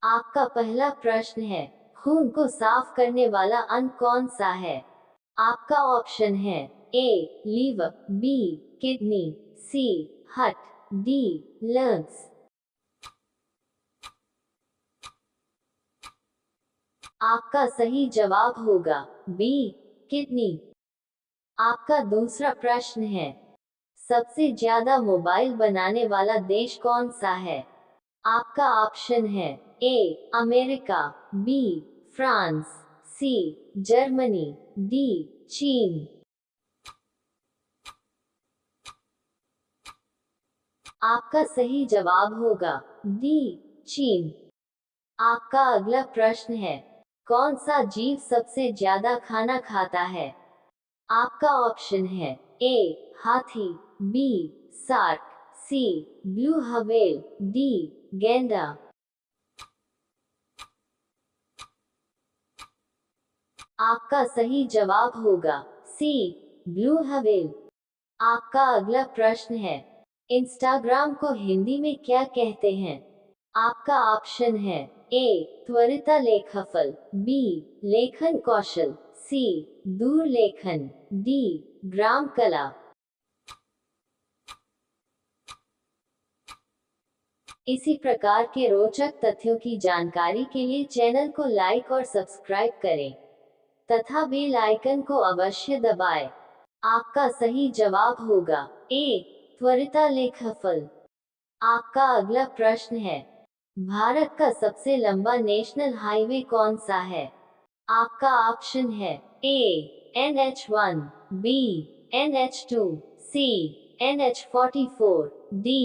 आपका पहला प्रश्न है, खून को साफ करने वाला अंग कौन सा है? आपका ऑप्शन है ए लीवर, बी किडनी, सी हार्ट, डी लंग्स। आपका सही जवाब होगा बी किडनी। आपका दूसरा प्रश्न है, सबसे ज्यादा मोबाइल बनाने वाला देश कौन सा है? आपका ऑप्शन है A America, B France, C Germany, D चीन। आपका सही जवाब होगा डी चीन। आपका अगला प्रश्न है, कौन सा जीव सबसे ज्यादा खाना खाता है? आपका ऑप्शन है ए हाथी, बी सार्क, सी ब्लू व्हेल, डी गैंडा। आपका सही जवाब होगा सी ब्लू व्हेल। आपका अगला प्रश्न है, इंस्टाग्राम को हिंदी में क्या कहते हैं? आपका ऑप्शन है ए त्वरिता लेखफल, बी लेखन कौशल, सी दूर लेखन, डी ग्राम कला। इसी प्रकार के रोचक तथ्यों की जानकारी के लिए चैनल को लाइक और सब्सक्राइब करें तथा बेल आइकन को अवश्य दबाएं। आपका सही जवाब होगा ए त्वरिता लेखफल। आपका अगला प्रश्न है, भारत का सबसे लंबा नेशनल हाईवे कौन सा है? आपका ऑप्शन है ए NH1, बी NH2, सी NH44, डी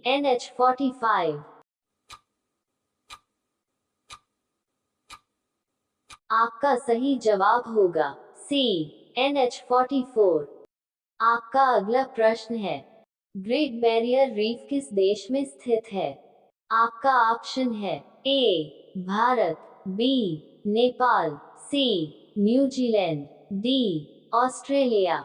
NH45। आपका सही जवाब होगा सी NH44। आपका अगला प्रश्न है, ग्रेट बैरियर रीफ किस देश में स्थित है? आपका ऑप्शन है ए भारत, बी नेपाल, सी न्यूजीलैंड, डी ऑस्ट्रेलिया।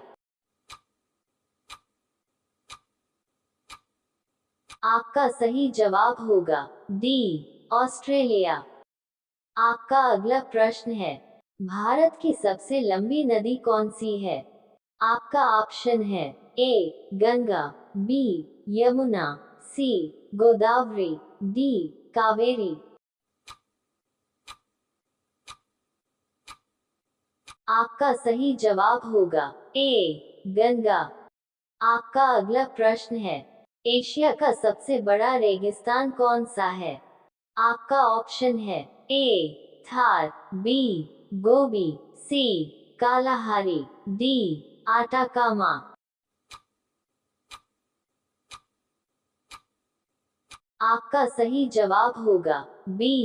आपका सही जवाब होगा डी ऑस्ट्रेलिया। आपका अगला प्रश्न है, भारत की सबसे लंबी नदी कौन सी है? आपका ऑप्शन है ए गंगा, बी यमुना, सी गोदावरी, डी कावेरी। आपका सही जवाब होगा ए गंगा। आपका अगला प्रश्न है, एशिया का सबसे बड़ा रेगिस्तान कौन सा है? आपका ऑप्शन है ए थार, बी गोबी, सी कालाहारी, डी आटाकामा। आपका सही जवाब होगा बी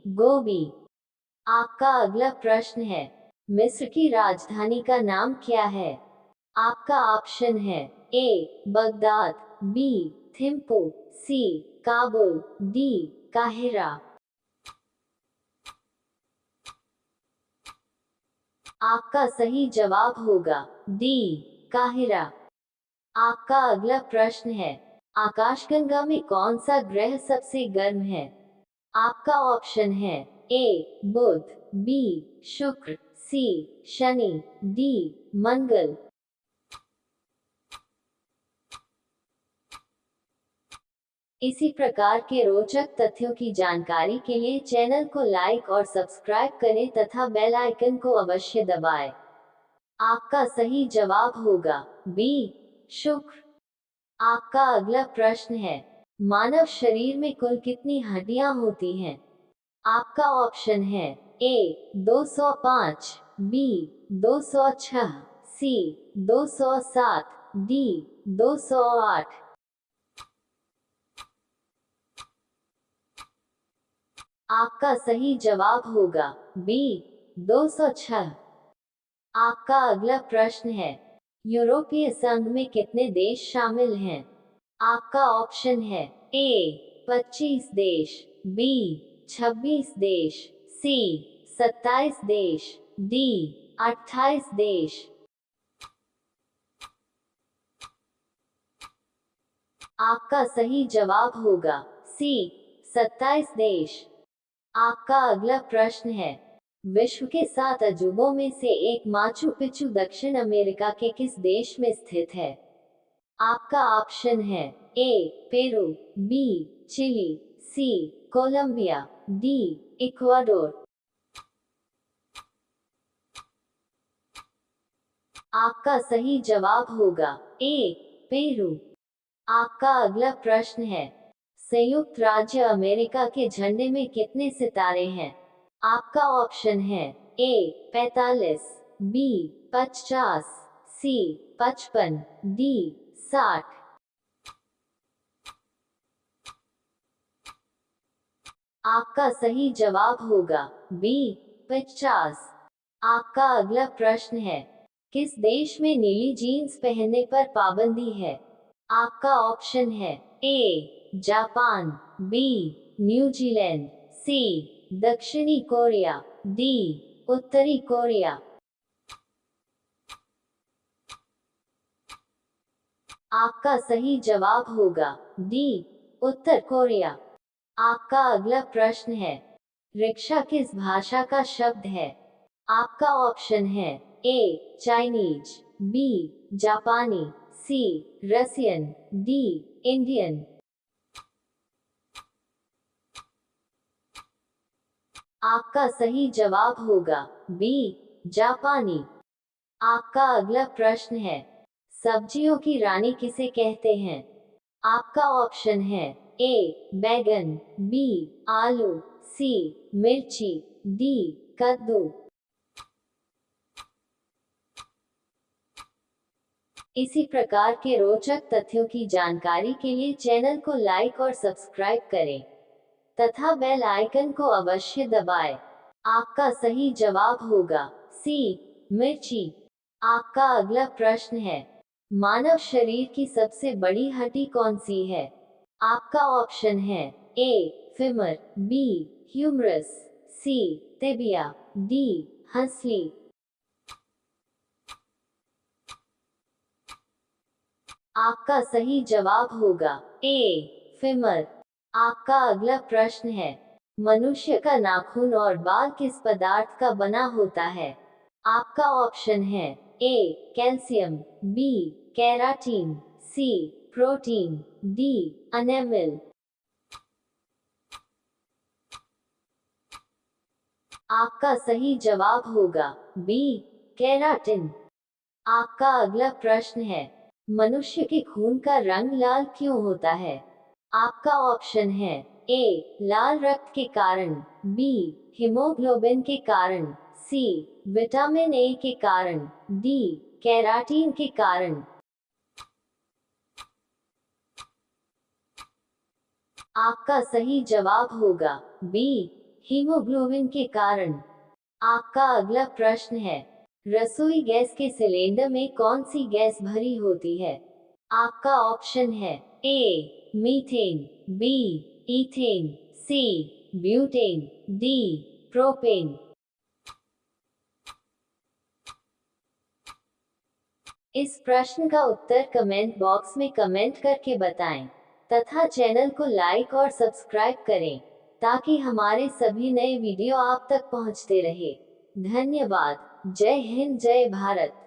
गोबी। आपका अगला प्रश्न है, मिस्र की राजधानी का नाम क्या है? आपका ऑप्शन है ए बगदाद, बी थिम्पू, सी काबुल, डी काहिरा। आपका सही जवाब होगा डी काहिरा। आपका अगला प्रश्न है, आकाशगंगा में कौन सा ग्रह सबसे गर्म है? आपका ऑप्शन है ए बुध, बी शुक्र, सी शनि, डी मंगल। इसी प्रकार के रोचक तथ्यों की जानकारी के लिए चैनल को लाइक और सब्सक्राइब करें तथा बेल आइकन को अवश्य दबाएं। आपका सही जवाब होगा बी शुक्र। आपका अगला प्रश्न है, मानव शरीर में कुल कितनी हड्डियां होती हैं? आपका ऑप्शन है ए 205, बी 206, सी 207, डी 208। आपका सही जवाब होगा बी 206। आपका अगला प्रश्न है, यूरोपीय संघ में कितने देश शामिल हैं? आपका ऑप्शन है ए 25 देश, बी 26 देश, सी 27 देश, डी 28 देश। आपका सही जवाब होगा सी 27 देश। आपका अगला प्रश्न है, विश्व के 7 अजूबों में से एक माचू पिचू दक्षिण अमेरिका के किस देश में स्थित है? आपका ऑप्शन है ए पेरू, बी चिली, सी कोलंबिया, डी इक्वाडोर। आपका सही जवाब होगा ए पेरू। आपका अगला प्रश्न है, संयुक्त राज्य अमेरिका के झंडे में कितने सितारे हैं? आपका ऑप्शन है ए 45, बी 50, सी 55, डी 60। आपका सही जवाब होगा बी 50। आपका अगला प्रश्न है, किस देश में नीली जीन्स पहनने पर पाबंदी है? आपका ऑप्शन है ए जापान, बी न्यूजीलैंड, सी दक्षिणी कोरिया, डी उत्तरी कोरिया। आपका सही जवाब होगा डी उत्तर कोरिया। आपका अगला प्रश्न है, रिक्शा किस भाषा का शब्द है? आपका ऑप्शन है ए चाइनीज, बी जापानी, सी रसियन, डी इंडियन। आपका सही जवाब होगा बी जापानी। आपका अगला प्रश्न है, सब्जियों की रानी किसे कहते हैं? आपका ऑप्शन है ए बैगन, बी आलू, सी मिर्ची, डी कद्दू। इसी प्रकार के रोचक तथ्यों की जानकारी के लिए चैनल को लाइक और सब्सक्राइब करें तथा बेल आइकन को अवश्य दबाएं। आपका सही जवाब होगा सी मिर्ची। आपका अगला प्रश्न है, मानव शरीर की सबसे बड़ी हड्डी कौन सी है? आपका ऑप्शन है ए फिमर, बी ह्यूमरस, सी टिबिया, डी हंसली। आपका सही जवाब होगा ए फेमर। आपका अगला प्रश्न है, मनुष्य का नाखून और बाल किस पदार्थ का बना होता है? आपका ऑप्शन है A calcium, B keratin, C protein, D enamel. आपका सही जवाब होगा बी केराटिन। आपका अगला प्रश्न है, मनुष्य के खून का रंग लाल क्यों होता है? आपका ऑप्शन है ए लाल रक्त के कारण, बी हीमोग्लोबिन के कारण, सी विटामिन ए के कारण, डी केराटीन के कारण। आपका सही जवाब होगा बी हीमोग्लोबिन के कारण। आपका अगला प्रश्न है, रसोई गैस के सिलेंडर में कौन सी गैस भरी होती है? आपका ऑप्शन है A methane, B ethane, C butane, D propane. इस प्रश्न का उत्तर कमेंट बॉक्स में कमेंट करके बताएं तथा चैनल को लाइक और सब्सक्राइब करें ताकि हमारे सभी नए वीडियो आप तक पहुंचते रहे। धन्यवाद। जय हिंद, जय भारत।